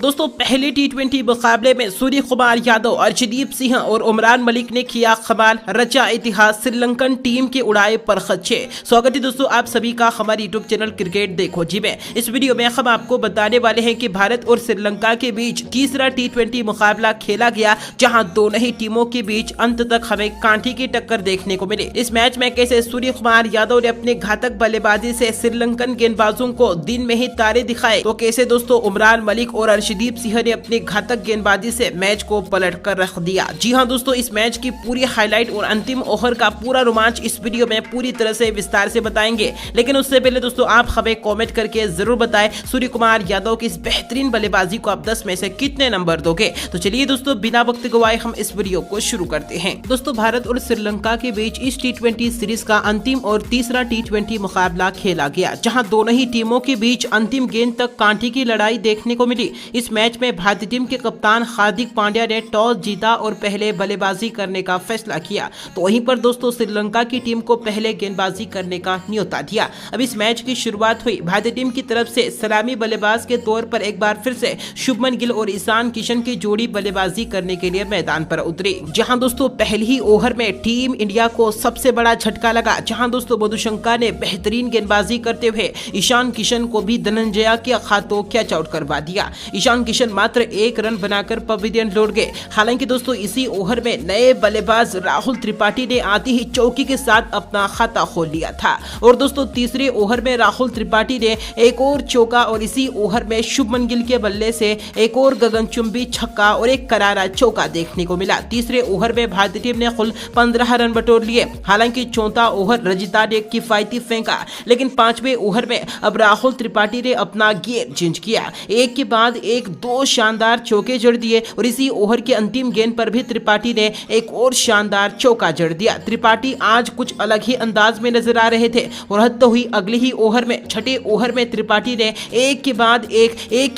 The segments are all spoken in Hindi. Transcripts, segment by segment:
दोस्तों पहले टी20 मुकाबले में सूर्य कुमार यादव, अर्शदीप सिंह और उमरान मलिक ने किया कमाल, रचा इतिहास, श्रीलंकन टीम के उड़ाए पर खच्चे। स्वागत है दोस्तों आप सभी का हमारे यूट्यूब चैनल क्रिकेट देखो जी में। इस वीडियो में हम आपको बताने वाले हैं कि भारत और श्रीलंका के बीच तीसरा टी20 मुकाबला खेला गया, जहां दोनों ही टीमों के बीच अंत तक हमें कांटे की टक्कर देखने को मिली। इस मैच में कैसे सूर्य कुमार यादव ने अपने घातक बल्लेबाजी से श्रीलंकन गेंदबाजों को दिन में ही तारे दिखाए, तो कैसे दोस्तों उमरान मलिक और अर्शदीप सिंह ने अपनी घातक गेंदबाजी से मैच को पलट कर रख दिया। जी हां दोस्तों, इस मैच की पूरी हाईलाइट और अंतिम ओवर का पूरा रोमांच इस वीडियो में पूरी तरह से विस्तार से बताएंगे। लेकिन उससे पहले दोस्तों आप हमें कमेंट करके जरूर बताएं सूर्य कुमार यादव की इस बेहतरीन बल्लेबाजी को आप 10 में से कितने नंबर दोगे। तो चलिए दोस्तों बिना वक्त गवाए हम इस वीडियो को शुरू करते हैं। दोस्तों भारत और श्रीलंका के बीच इस टी20 सीरीज का अंतिम और तीसरा टी20 मुकाबला खेला गया, जहां दोनों ही टीमों के बीच अंतिम गेंद तक कांटे की लड़ाई देखने को मिली। इस मैच में भारतीय टीम के कप्तान हार्दिक पांड्या ने टॉस जीता और पहले बल्लेबाजी करने का फैसला किया, तो वहीं पर दोस्तों श्रीलंका की टीम को पहले गेंदबाजी करने का न्योता दिया। अब इस मैच की शुरुआत हुई भारतीय टीम की तरफ से सलामी बल्लेबाज के तौर पर एक बार फिर से शुभमन गिल और ईशान किशन की जोड़ी बल्लेबाजी करने के लिए मैदान पर उतरी, जहां दोस्तों पहले ही ओवर में टीम इंडिया को सबसे बड़ा झटका लगा, जहां दोस्तों मधुशंका ने बेहतरीन गेंदबाजी करते हुए ईशान किशन को भी धनंजया के हाथों कैच आउट करवा दिया। ईशान किशन मात्र 1 रन बनाकर पवेलियन लौट गए। हालांकि दोस्तों इसी ओवर में नए बल्लेबाज राहुल त्रिपाठी ने आते ही चौकी के साथ अपना खाता खोल लिया था, और दोस्तों तीसरे ओवर में राहुल त्रिपाठी ने एक और चौका और इसी ओवर में शुभमन गिल के बल्ले से एक और गगनचुंबी छक्का और एक करारा चौका देखने को मिला। तीसरे ओवर में भारतीय टीम ने कुल 15 रन बटोर लिए। हालांकि चौथा ओवर रजिता ने किफायती फेंका, लेकिन 5वें ओवर में अब राहुल त्रिपाठी ने अपना गेम चेंज किया। एक के बाद एक 2 शानदार चौके जड़ दिए, और इसी ओवर के अंतिम गेंद पर भी त्रिपाठी ने एक और शानदार चौका जड़ दिया। त्रिपाठी आज कुछ अलग ही अंदाज में नजर आ रहे थे, और हद तो हुई अगले ही ओवर में, छठे ओवर में त्रिपाठी ने एक के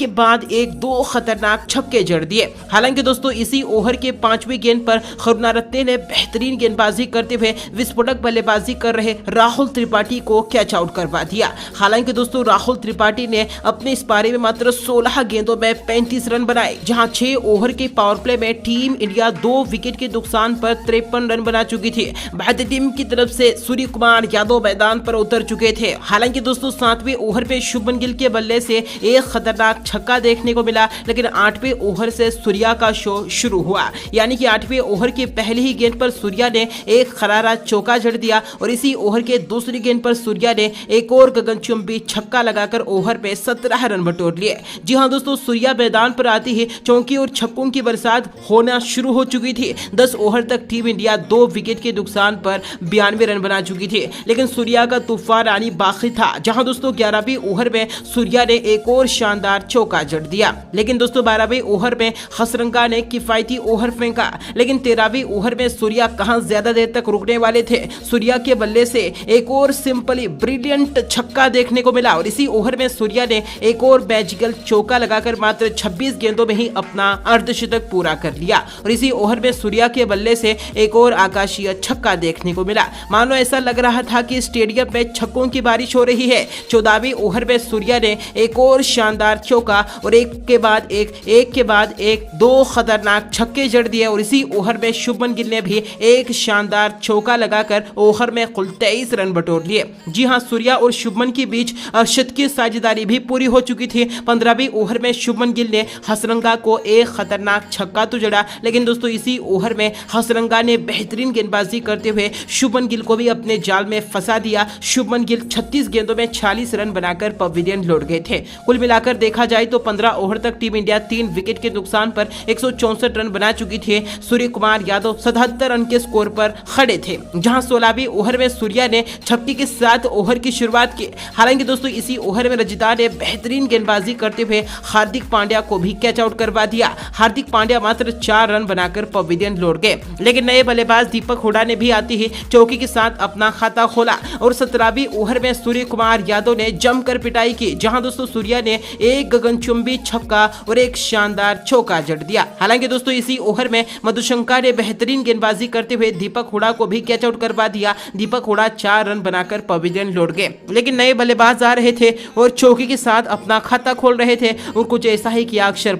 बाद एक 2 खतरनाक छक्के जड़ दिए। हालांकि दोस्तों इसी ओवर के 5वें गेंद पर करुणारत्ने ने बेहतरीन गेंदबाजी करते हुए विस्फोटक बल्लेबाजी कर रहे राहुल त्रिपाठी को कैच आउट करवा दिया। हालांकि दोस्तों राहुल त्रिपाठी ने अपने इस पारी में मात्र 16 गेंदों में 35 रन बनाए, जहां 6 ओवर के पावर प्ले में टीम इंडिया 2 विकेट के नुकसान पर 53 रन बना चुकी थी। भारतीय टीम की तरफ से सूर्य कुमार यादव मैदान पर उतर चुके थे। हालांकि दोस्तों 7वें ओवर पे शुभमन गिल के बल्ले से एक खतरनाक छक्का देखने को मिला, लेकिन 8वें ओवर से सूर्या का शो शुरू हुआ। यानी कि 8वें ओवर की पहली ही गेंद पर सूर्या ने एक खरारा चौका जड़ दिया, और इसी ओवर के दूसरी गेंद पर सूर्या ने एक और गगनचुंबी छक्का लगाकर ओवर पे 17 रन बटोर लिए। जी हां दोस्तों, सूर्या मैदान पर आते ही चौकी और छक्कों की बरसात होना शुरू हो चुकी थी। 10 ओवर तक टीम इंडिया 2 विकेट के नुकसान पर 92 रन बना चुकी थी, लेकिन सूर्या का तूफान आनी बाकी था, जहां दोस्तों 11वें ओवर में सूर्या ने एक और शानदार चौका जड़ दिया। लेकिन दोस्तों 12वें ओवर में हसरंगा ने किफायती ओवर फेंका, लेकिन 13वें ओवर में सूर्या कहां ज्यादा देर तक रुकने वाले थे। सूर्या के बल्ले से एक और सिंपली ब्रिलियंट छक्का देखने को मिला, और इसी ओवर में सूर्या ने एक और मैजिकल चौका लगाकर मात्र 26 गेंदों में ही अपना अर्धशतक पूरा कर लिया, और इसी ओवर में सूर्या के बल्ले से एक और आकाशीय छक्का देखने को मिला। मानो ऐसा लग रहा था कि स्टेडियम में छक्कों की बारिश हो रही है। 14वें ओवर में सूर्या ने एक और शानदार चौका और एक के बाद एक 2 खतरनाक छक्के जड़ दिए, और इसी ओवर में शुभमन गिल ने भी एक शानदार चौका लगाकर ओवर में कुल 23 रन बटोर लिए। जी हां, सूर्या और शुभमन के बीच शतक की साझेदारी भी पूरी हो चुकी थी। 15वें ओवर में शुभमन गिल ने हसरंगा को एक खतरनाक छक्का तो जड़ा, लेकिन दोस्तों इसी ओवर में हसरंगा ने बेहतरीन गेंदबाजी करते हुए शुभमन गिल को भी अपने जाल में फंसा दिया। शुभमन गिल 36 गेंदों में 40 रन बनाकर पवेलियन लौट गए थे। कुल मिलाकर देखा जाए तो 15 ओवर तक टीम इंडिया 3 विकेट के नुकसान पर 164 रन बना चुकी थी। सूर्य कुमार यादव 77 रन के स्कोर पर खड़े थे, जहां 16वें ओवर में सूर्या ने छक्के के साथ ओवर की शुरुआत की। हालांकि दोस्तों इसी ओवर में रजिता ने बेहतरीन गेंदबाजी करते हुए हार्दिक पांड्या को भी कैच आउट करवा दिया। हार्दिक पांड्या मात्र 4 रन बनाकर पवेलियन लौट गए, लेकिन नए बल्लेबाज दीपक हुडा ने भी आते ही चौकी के साथ अपना खाता खोला, और 17वीं ओवर में सूर्य कुमार यादव ने जमकर पिटाई की, जहां दोस्तों सूर्या ने एक गगनचुंबी छक्का और एक शानदार चौका जड़ दिया। हालांकि दोस्तों इसी ओवर में मधुशंका ने बेहतरीन गेंदबाजी करते हुए दीपक हुडा को भी कैच आउट करवा दिया। दीपक हुडा 4 रन बनाकर पवेलियन लौट गए, लेकिन नए बल्लेबाज आ रहे थे और चौकी के साथ अपना खाता खोल रहे थे, और कुछ वैसा ही किया अक्षर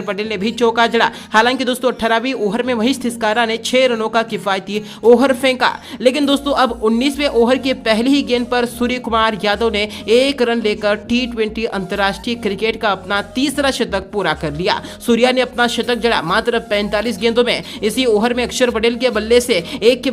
पटेल ने भी चौका जड़ा। हालांकि दोस्तों 18वीं ओवर में महेश थिस्कारा ने 6 रनों का किफायती ओवर फेंका, लेकिन दोस्तों अब 19वें ओवर के पहली ही गेंद पर सूर्य कुमार यादव ने 1 रन लेकर T20 अंतर्राष्ट्रीय क्रिकेट का अपना तीसरा शतक पूरा कर लिया। सूर्या ने अपना शतक जड़ा मात्र 45 गेंदों में। इसी ओवर में अक्षर पटेल के बल्ले से एक के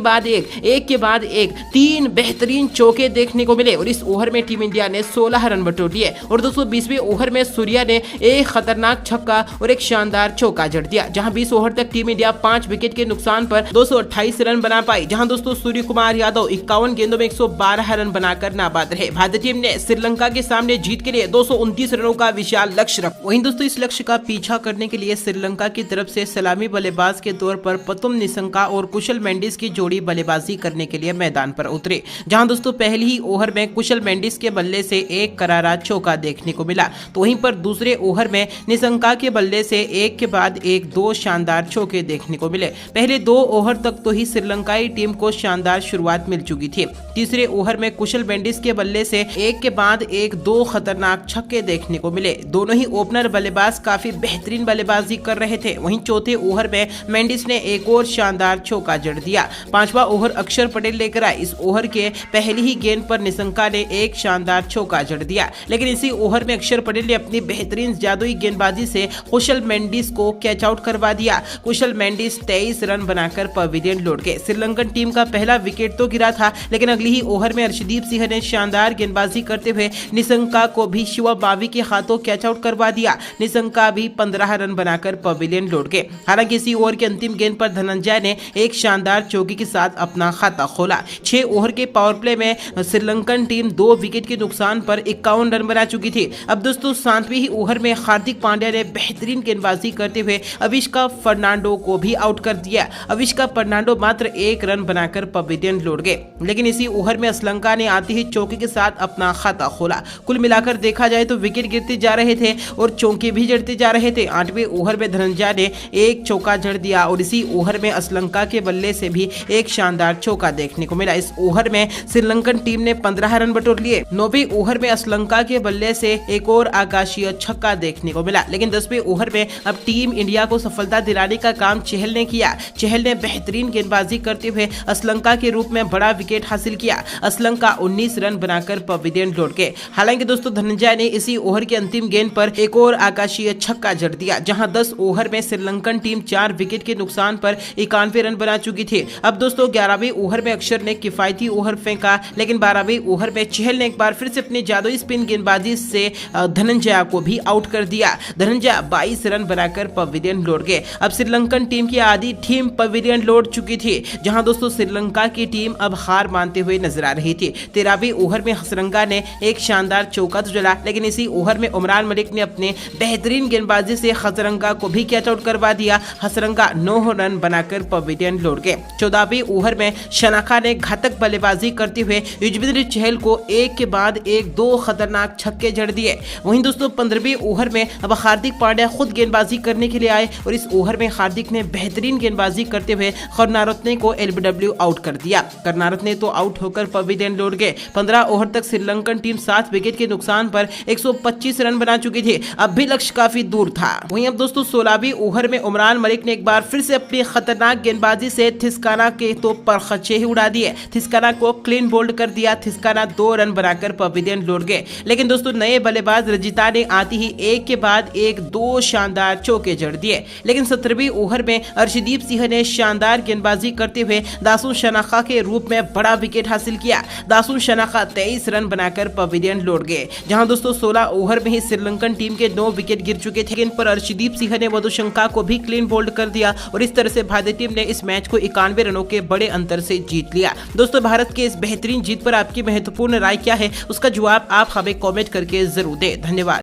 बाद एक 3 बेहतरीन चौके देखने को मिले और इस ओवर में टीम इंडिया ने 16 रन बटोर लिए। और दोस्तों 20वें ओवर में सूर्या ने एक खतरनाक छक्का और एक शानदार चौका जड़ दिया, जहां 20 ओवर तक टीम इंडिया 5 विकेट के नुकसान पर 228 रन बना पाई। जहां दोस्तों सूर्य कुमार यादव 51 गेंदों में 112 रन बनाकर नाबाद रहे। भारतीय टीम ने श्रीलंका के सामने जीत के लिए 229 रनों का विशाल लक्ष्य रखा। वहीं दोस्तों इस लक्ष्य का पीछा करने के लिए श्रीलंका की तरफ से सलामी बल्लेबाज के तौर पर पतुम निसंका और कुशल मेंडिस की जोड़ी बल्लेबाजी करने के लिए मैदान पर उतरे। जहां दोस्तों पहले ही ओवर में कुशल मेंडिस के बल्ले से एक करारा चौका देखने को मिला, तो वहीं पर दूसरे ओवर में निसंका के बल्ले से एक के बाद एक 2 शानदार चौके देखने को मिले। पहले 2 ओवर तक तो ही श्रीलंकाई टीम को शानदार शुरुआत मिल चुकी थी। तीसरे ओवर में कुशल मेंडिस के बल्ले से एक के बाद एक 2 खतरनाक छक्के देखने को मिले। दोनों ही ओपनर बल्लेबाज काफी बेहतरीन बल्लेबाजी कर रहे थे। वहीं चौथे ओवर में मेंडिस ने एक और शानदार चौका जड़ दिया। 5वां ओवर अक्षर पटेल लेकर आए। इस ओवर के पहली ही गेंद पर निसंका ने एक शानदार चौका जड़ दिया, लेकिन इसी ओवर में अक्षर पटेल ने अपनी बेहतरीन जादुई गेंदबाजी से कुशल मेंडिस को कैच आउट करवा दिया। कुशल मेंडिस 23 रन बनाकर पवेलियन लौट गए। श्रीलंकन टीम का पहला विकेट तो गिरा था, लेकिन अगली ही ओवर में अर्शदीप सिंह ने शानदार गेंदबाजी करते हुए निसंका को भी शिवा बावी के हाथों कैच आउट करवा दिया। निसंका भी 15 रन बनाकर पवेलियन लौट गए। हालांकि इसी ओवर के अंतिम गेंद पर धनंजय ने एक शानदार चौके के साथ अपना खाता खोला। 6 ओवर के पावर प्ले में श्रीलंकन टीम 2 विकेट के नुकसान पर 51 रन बना चुकी थी। अब दोस्तों 7वें ही ओवर में हार्दिक पांड्या ने बेहतरीन गेंदबाजी करते हुए अविष्का फर्नांडो को भी आउट कर दिया। अविष्का फर्नांडो मात्र 1 रन बनाकर पवेलियन लौट गए, लेकिन इसी ओवर में श्रीलंका ने आते ही चौके के साथ अपना खाता खोला। कुल मिलाकर देखा जाए तो विकेट गिरते जा रहे थे और चौके भी जड़ते जा रहे थे। 8वें ओवर में धनंजय ने एक चौका जड़ दिया और इसी ओवर में श्रीलंका के बल्ले से भी एक शानदार चौका देखने को मिला। इस ओवर में श्रीलंकन टीम ने 15 रन बटोर लिए। 9वें ओवर में श्रीलंका के बल्ले से एक और आकाशीय छक्का देखने को मिला, लेकिन 10वें ओवर में अब टीम इंडिया को सफलता दिलाने का काम चहल ने किया। चहल ने बेहतरीन गेंदबाजी करते हुए श्रीलंका के रूप में बड़ा विकेट हासिल किया। श्रीलंका 19 रन बनाकर पवेलियन लौट गए। हालांकि दोस्तों धनंजय ने इसी ओवर के अंतिम गेंद पर एक और आकाशीय छक्का जड़ दिया, जहां 10 ओवर में श्रीलंकन टीम 4 विकेट के नुकसान पर 91 रन बना चुकी थी। अब दोस्तों 11वें ओवर में अक्षर ने किफायती ओवर फेंका, लेकिन 12वें ओवर में चहल ने एक बार फिर से अपनी जादुई स्पिन गेंदबाजी से धनंजय को भी आउट कर दिया। धनंजय 22 रन बनाकर पवेलियन लौट गए। अब श्रीलंकन टीम की आधी टीम पवेलियन लौट चुकी थी, जहां दोस्तों श्रीलंका की टीम अब हार मानते हुए नजर आ रही थी। 13वें ओवर में हसरंगा ने एक शानदार चौका तो जड़ा, लेकिन इसी ओवर में उमरान मलिक ने अपने बेहतरीन गेंदबाजी से हसरंगा को भी कैच आउट करवा दिया। हसरंगा 9 रन बनाकर पवेलियन लौट गए। 14वें ओवर में शनाखा ने घातक बल्लेबाजी करते हुए युजवेंद्र चहल को एक के बाद एक 2 खतरनाक छक्के जड़ दिए। वहीं दोस्तों 15वें ओवर में अब हार्दिक पांड्या खुद गेंदबाजी करने के लिए आए और इस ओवर में हार्दिक ने बेहतरीन गेंदबाजी करते हुए करुणारत्ने को LBW आउट कर दिया। करुणारत्ने तो आउट होकर पवेलियन लौट गए। 15 ओवर तक श्रीलंकन टीम 7 विकेट के नुकसान पर 125 रन बना चुकी थी। अब भी लक्ष्य काफी दूर था। वहीं अब दोस्तों 16वीं ओवर में उमरान मलिक ने एक बार फिर से अपनी खतरनाक गेंदबाजी से थिस्काना के तो परखचे ही उड़ा दिए। थिस्काना को क्लीन बोल्ड कर दिया। थिस्काना 2 रन बनाकर पवेलियन लौट गए, लेकिन दोस्तों नए बल्लेबाज रजिता ने आती ही एक के बाद एक 2 शानदार चौके जड़ दिए। लेकिन 17वीं ओवर में अर्शदीप सिंह ने शानदार गेंदबाजी करते हुए दासून शनाखा के रूप में बड़ा विकेट हासिल किया। दासून शनाखा 23 रन बनाकर पवेलियन लौट गए, जहां दोस्तों 16 ओवर में ही श्रीलंकन टीम के 9 विकेट गिर चुके थे। इन पर अर्शदीप सिंह ने मधुशंका को भी क्लीन बोल्ड कर दिया और इस तरह से भारतीय टीम ने इस मैच को 91 रनों के बड़े अंतर से जीत लिया। दोस्तों भारत के इस बेहतरीन जीत पर आपकी महत्वपूर्ण राय क्या है, उसका जवाब आप हमें कमेंट करके जरूर दें। धन्यवाद।